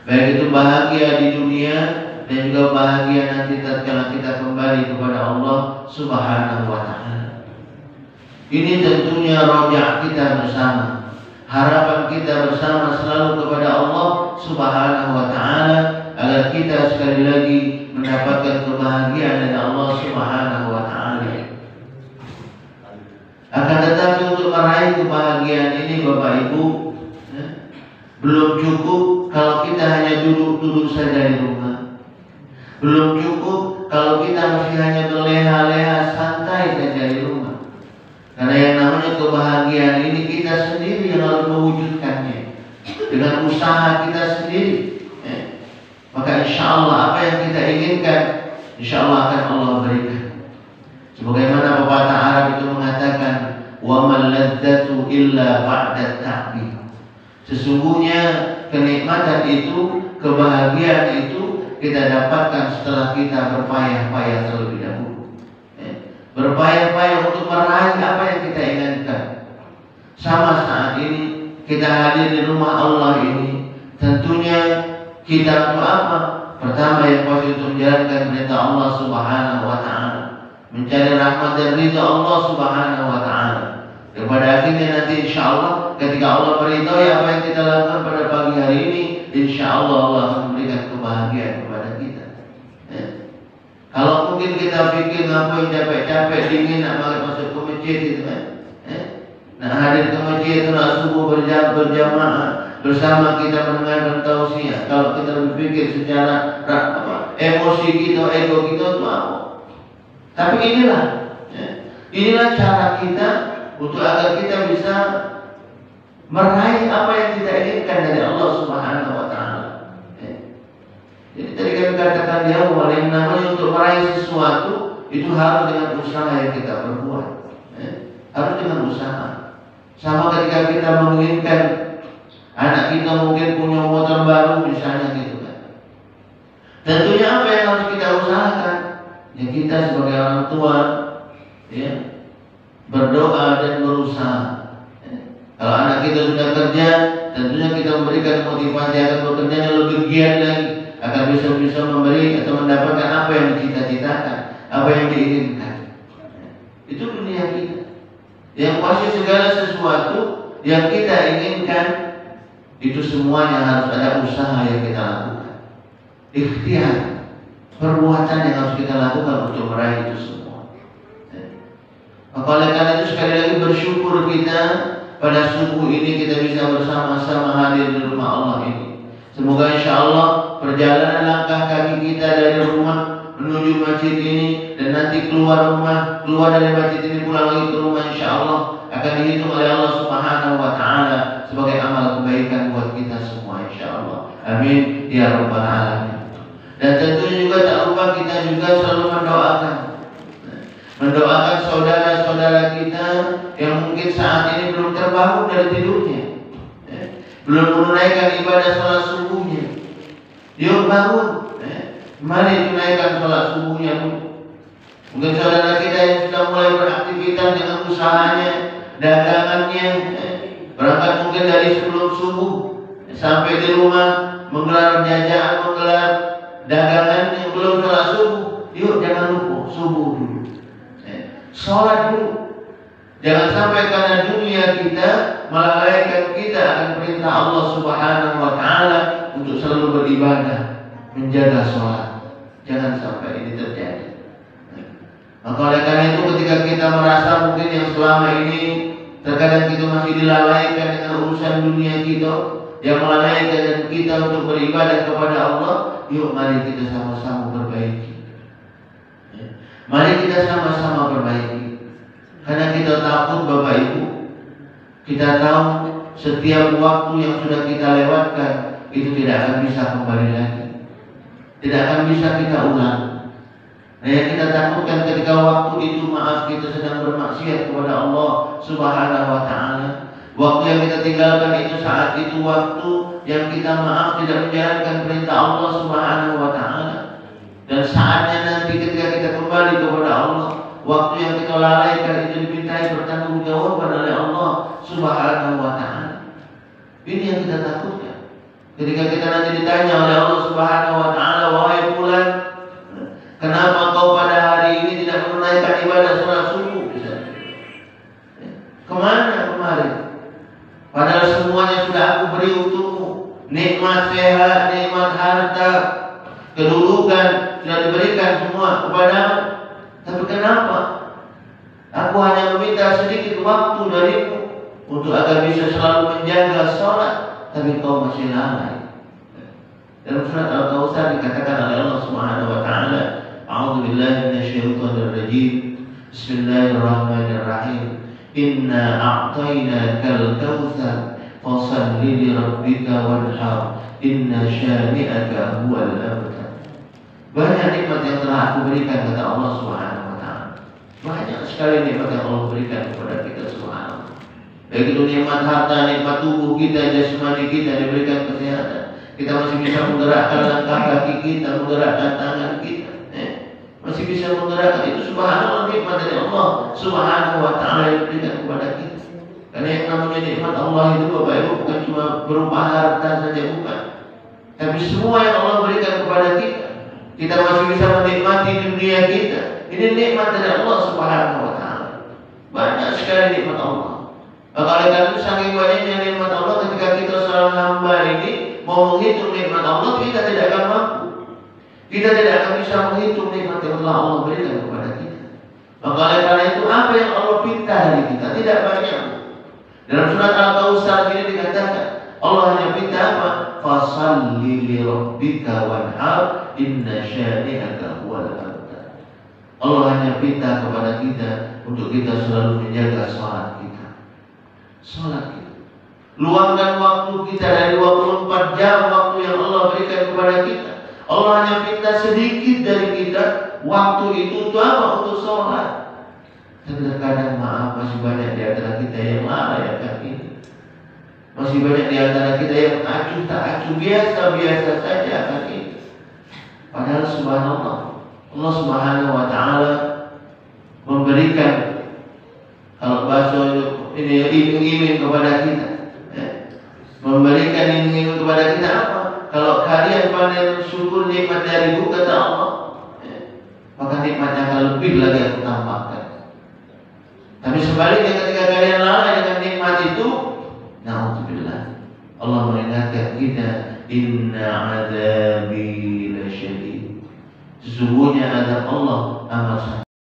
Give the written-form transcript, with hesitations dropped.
baik itu bahagia di dunia dan juga bahagia nanti tatkala kita kembali kepada Allah Subhanahu wa taala. Ini tentunya rojak kita bersama, harapan kita bersama selalu kepada Allah Subhanahu wa taala agar kita sekali lagi mendapatkan kebahagiaan dari Allah Subhanahu wa taala. Akan tetapi untuk meraih kebahagiaan ini Bapak Ibu, belum cukup kalau kita hanya duduk-duduk saja di rumah. Belum cukup kalau kita masih hanya berleha-leha santai saja di rumah. Karena yang namanya kebahagiaan ini kita sendiri yang harus mewujudkannya dengan usaha kita sendiri. Maka insya Allah apa yang kita inginkan, insya Allah akan Allah berikan. Sebagaimana pepatah Arab itu mengatakan, wa man ladzatu illa ba'da ta'bi. Sesungguhnya kenikmatan itu, kebahagiaan itu kita dapatkan setelah kita berpayah-payah terlebih dahulu. Berpayah-payah untuk meraih apa yang kita inginkan. Sama saat ini kita hadir di rumah Allah ini, tentunya kita untuk apa? Pertama yang pasti untuk menjalankan perintah Allah Subhanahu wa taala, mencari rahmat dan ridha Allah Subhanahu wa taala. Kepada akhirnya nanti insya Allah ketika Allah beritahu apa yang kita lakukan pada pagi hari ini, insya Allah Allah akan memberikan kebahagiaan kepada kita. Kalau mungkin kita pikir ngapain capek-capek dingin nak masuk ke masjid gitu kan, nak hadir ke masjid itu nak subuh berjamaah bersama kita mendengarkan tausiah. Kalau kita berpikir secara emosi kita, ego kita itu apa? Tapi inilah cara kita untuk agar kita bisa meraih apa yang kita inginkan dari Allah Subhanahu wa taala. Jadi tadi kami katakan di awal, yang namanya untuk meraih sesuatu itu harus dengan usaha yang kita perbuat. Harus dengan usaha. Sama ketika kita menginginkan anak kita mungkin punya motor baru misalnya gitu kan. Tentunya apa yang harus kita usahakan? Ya kita sebagai orang tua, ya, berdoa dan berusaha. Kalau anak kita sudah kerja, tentunya kita memberikan motivasi agar bekerjanya lebih giat lagi, agar bisa memberi atau mendapatkan apa yang dicita-citakan, apa yang diinginkan. Itu dunia kita. Yang pasti segala sesuatu yang kita inginkan itu semuanya harus ada usaha yang kita lakukan, ikhtiar, perbuatan yang harus kita lakukan untuk meraih itu semua. Maka oleh karena itu sekali lagi bersyukur kita pada subuh ini kita bisa bersama-sama hadir di rumah Allah ini. Semoga insya Allah perjalanan langkah kaki kita dari rumah menuju masjid ini dan nanti keluar dari masjid ini pulang lagi ke rumah, insya Allah akan dihitung oleh Allah Subhanahu wa taala sebagai amal kebaikan buat kita semua, insya Allah. Amin ya rabbal alamin. Dan tentunya juga tak lupa kita juga selalu mendoakan saudara-saudara kita yang mungkin saat ini belum terbangun dari tidurnya, belum menunaikan ibadah salat subuhnya. Yuk bangun, mari tunaikan salat subuhnya dulu. Mungkin saudara kita yang sudah mulai beraktivitas dengan usahanya, dagangannya, berangkat mungkin dari sebelum subuh sampai di rumah menggelar jajan, menggelar dagangannya, belum salat subuh. Yuk jangan lupa subuh dulu, sholat dulu. Jangan sampai karena dunia kita melalaikan kita akan perintah Allah Subhanahu wa taala untuk selalu beribadah, menjaga sholat. Jangan sampai ini terjadi. Maka oleh karena itu ketika kita merasa mungkin yang selama ini terkadang kita masih dilalaikan dengan urusan dunia kita, yang melalaikan kita untuk beribadah kepada Allah, yuk mari kita sama-sama perbaiki. Mari kita sama-sama perbaiki. Karena kita takut Bapak Ibu, kita tahu setiap waktu yang sudah kita lewatkan itu tidak akan bisa kembali lagi, tidak akan bisa kita ulang. Nah yang kita takutkan ketika waktu itu maaf kita sedang bermaksiat kepada Allah Subhanahu wa taala, waktu yang kita tinggalkan itu saat itu waktu yang kita maaf tidak menjalankan perintah Allah Subhanahu wa taala. Dan saatnya nanti ketika kita kembali kepada Allah, waktu yang kita lalaikan itu dimintai pertanggungjawaban oleh Allah Subhanahu wa taala. Ini yang kita takutkan. Ketika kita nanti ditanya oleh Allah Subhanahu wa taala, wahai fulan, kenapa kau pada hari ini tidak menunaikan ibadah salat subuh? Kemana kemarin? Padahal semuanya sudah aku beri untukmu. Nikmat sehat, nikmat harta, kedudukan sudah diberikan semua kepadamu. Tapi kenapa? Aku hanya meminta sedikit waktu darimu untuk agar bisa selalu menjaga sholat, tapi kau masih lalai. Dalam surat Al-Kautsar dikatakan oleh Allah Subhanahu wa taala, A'udzu billahi minasyaitonir rajim. Bismillahirrahmanirrahim. Inna a'tainakal kautsar fashalli li rabbika wanhar. Inna syani'aka huwal abtar. Banyak nikmat yang telah aku berikan, kata Allah Subhanahu wa taala. Banyak sekali nikmat yang Allah berikan kepada kita subhanallah. Baik itu nikmat harta, nikmat tubuh kita, jasmani kita, diberikan kesehatan. Kita masih bisa menggerakkan langkah kaki kita, menggerakkan tangan kita, masih bisa menggerakkan. Itu subhanallah nikmat dari Allah Subhanahu wa taala yang diberikan kepada kita. Karena yang namanya nikmat Allah itu Bapak Ibu bukan cuma berupa harta saja, bukan. Tapi semua yang Allah berikan kepada kita, kita masih bisa menikmati dunia kita. Ini nikmat dari Allah Subhanahu wa taala. Banyak sekali nikmat Allah. Oleh karena itu saking banyaknya nikmat Allah, ketika kita seorang hamba ini mau menghitung nikmat Allah, kita tidak akan mampu. Kita tidak akan bisa menghitung nikmat yang Allah berikan kepada kita. Maka oleh karena itu apa yang Allah pinta dari kita tidak banyak. Dalam surat Al-Kautsar ini dikatakan Allah hanya pinta apa? Fashalli li rabbika wanhar inna syani'aka huwal abtar. Allah hanya pinta kepada kita untuk kita selalu menjaga sholat kita. Sholat kita. Luangkan waktu kita dari 24 jam waktu yang Allah berikan kepada kita. Allah hanya minta sedikit dari kita. Waktu itu untuk apa? Untuk sholat. Dan terkadang maaf, masih banyak di antara kita yang lalai akan ini. Masih banyak di antara kita yang acuh tak acuh, biasa-biasa saja akan ini. Padahal subhanallah, Allah Subhanahu wa taala memberikan, kalau bahasa ini iming-iming kepada kita, memberikan iming-iming kepada kita apa? Kalau kalian pandai syukur nikmat dariku, kata Allah, maka nikmatnya akan lebih lagi aku tambahkan. Tapi sebaliknya ketika kalian lalai dengan nikmat itu, na'udzubillah, Allah mengingatkan kita, inna adzabi lasyadid. Sesungguhnya azab Allah amat